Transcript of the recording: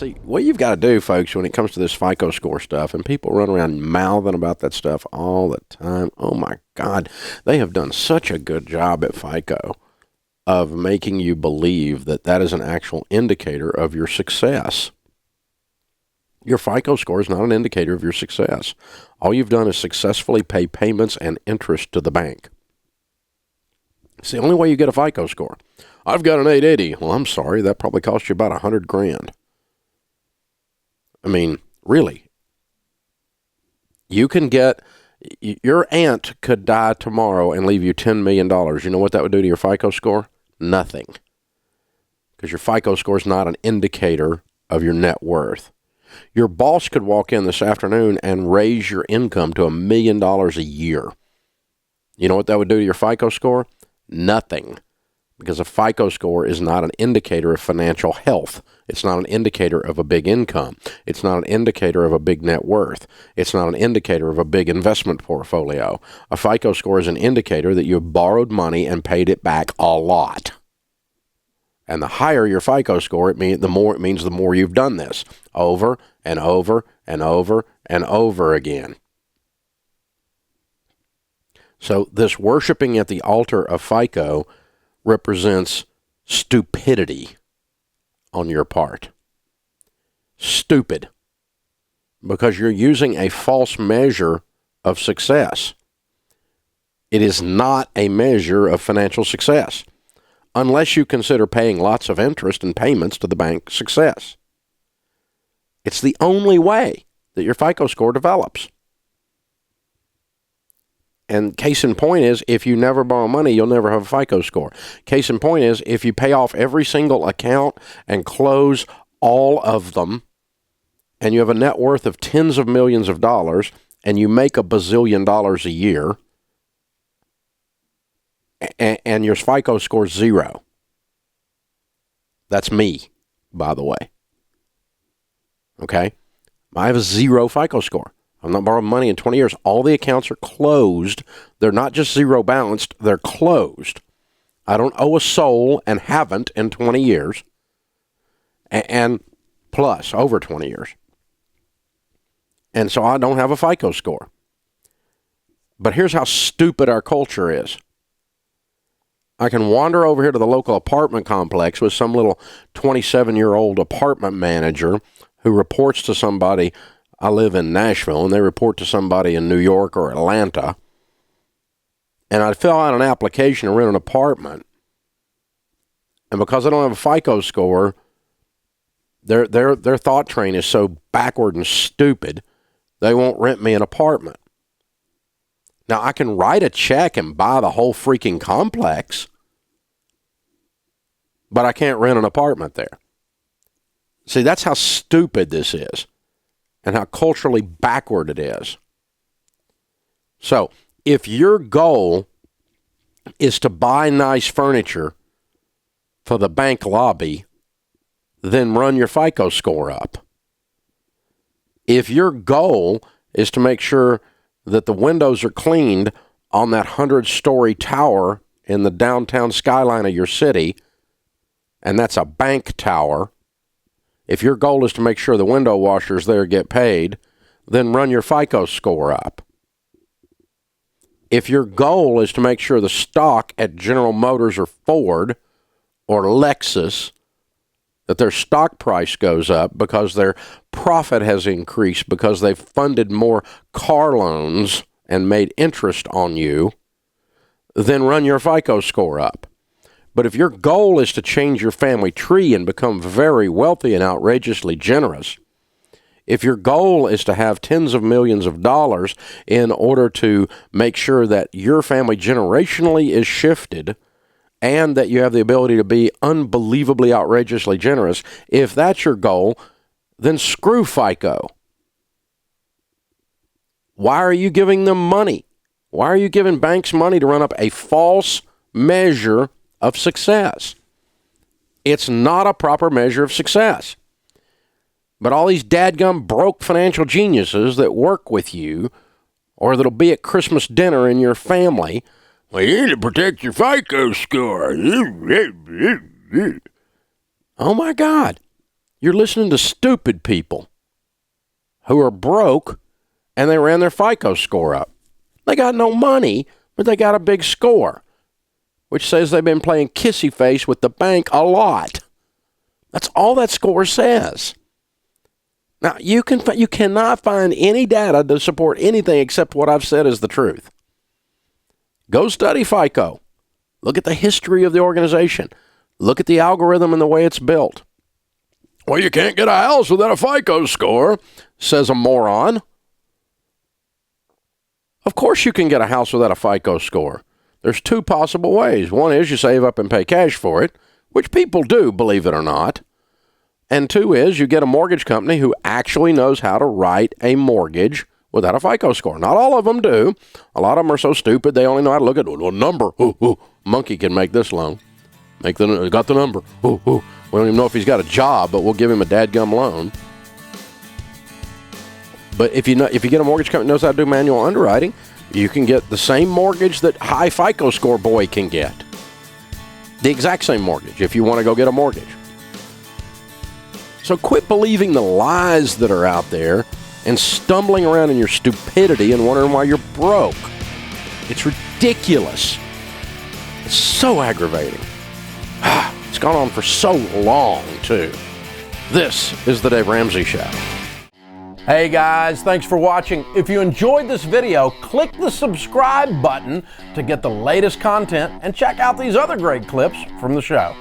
See, what you've got to do, folks, when it comes to this FICO score stuff, and people run around mouthing about that stuff all the time. Oh, my God. They have done such a good job at FICO of making you believe that that is an actual indicator of your success. Your FICO score is not an indicator of your success. All you've done is successfully pay payments and interest to the bank. It's the only way you get a FICO score. I've got an 880. Well, I'm sorry. That probably cost you about $100,000. I mean, really. You can get, your aunt could die tomorrow and leave you $10 million. You know what that would do to your FICO score? Nothing. Because your FICO score is not an indicator of your net worth. Your boss could walk in this afternoon and raise your income to $1 million a year. You know what that would do to your FICO score? Nothing. Because a FICO score is not an indicator of financial health. It's not an indicator of a big income. It's not an indicator of a big net worth. It's not an indicator of a big investment portfolio. A FICO score is an indicator that you've borrowed money and paid it back a lot. And the higher your FICO score, the means the more you've done this over and over and over and over again. So this worshiping at the altar of FICO represents stupidity on your part. Stupid. Because you're using a false measure of success. It is not a measure of financial success, unless you consider paying lots of interest and payments to the bank success. It's the only way that your FICO score develops. And case in point is, if you never borrow money, you'll never have a FICO score. Case in point is, if you pay off every single account and close all of them, and you have a net worth of tens of millions of dollars, and you make $1 bazillion a year, and your FICO score is 0. That's me, by the way. Okay? I have a 0 FICO score. I'm not borrowing money in 20 years. All the accounts are closed. They're not just 0 balanced. They're closed. I don't owe a soul and haven't in 20 years. And plus, over 20 years. And so I don't have a FICO score. But here's how stupid our culture is. I can wander over here to the local apartment complex with some little 27-year-old apartment manager who reports to somebody. I live in Nashville, and they report to somebody in New York or Atlanta. And I fill out an application to rent an apartment. And because I don't have a FICO score, their thought train is so backward and stupid, they won't rent me an apartment. Now, I can write a check and buy the whole freaking complex, but I can't rent an apartment there. See, that's how stupid this is and how culturally backward it is. So, if your goal is to buy nice furniture for the bank lobby, then run your FICO score up. If your goal is to make sure that the windows are cleaned on that 100-story tower in the downtown skyline of your city, and that's a bank tower, if your goal is to make sure the window washers there get paid, then run your FICO score up. If your goal is to make sure the stock at General Motors or Ford or Lexus, that their stock price goes up because their profit has increased because they've funded more car loans and made interest on you, then run your FICO score up. But if your goal is to change your family tree and become very wealthy and outrageously generous, if your goal is to have tens of millions of dollars in order to make sure that your family generationally is shifted and that you have the ability to be unbelievably outrageously generous, if that's your goal, then screw FICO. Why are you giving them money? Why are you giving banks money to run up a false measure of success? It's not a proper measure of success. But all these dadgum broke financial geniuses that work with you or that'll be at Christmas dinner in your family, well, you need to protect your FICO score. Oh, my God. You're listening to stupid people who are broke and they ran their FICO score up. They got no money, but they got a big score, which says they've been playing kissy face with the bank a lot. That's all that score says. Now, you cannot find any data to support anything except what I've said is the truth. Go study FICO. Look at the history of the organization. Look at the algorithm and the way it's built. Well, you can't get a house without a FICO score, says a moron. Of course you can get a house without a FICO score. There's two possible ways. One is you save up and pay cash for it, which people do, believe it or not. And two is you get a mortgage company who actually knows how to write a mortgage without a FICO score. Not all of them do. A lot of them are so stupid they only know how to look at a number. Monkey can make this loan. Got the number. We don't even know if he's got a job, but we'll give him a dadgum loan. But if you get a mortgage company that knows how to do manual underwriting, you can get the same mortgage that high FICO score boy can get. The exact same mortgage if you want to go get a mortgage. So quit believing the lies that are out there and stumbling around in your stupidity and wondering why you're broke. It's ridiculous. It's so aggravating. It's gone on for so long, too. This is the Dave Ramsey Show. Hey guys, thanks for watching. If you enjoyed this video, click the subscribe button to get the latest content and check out these other great clips from the show.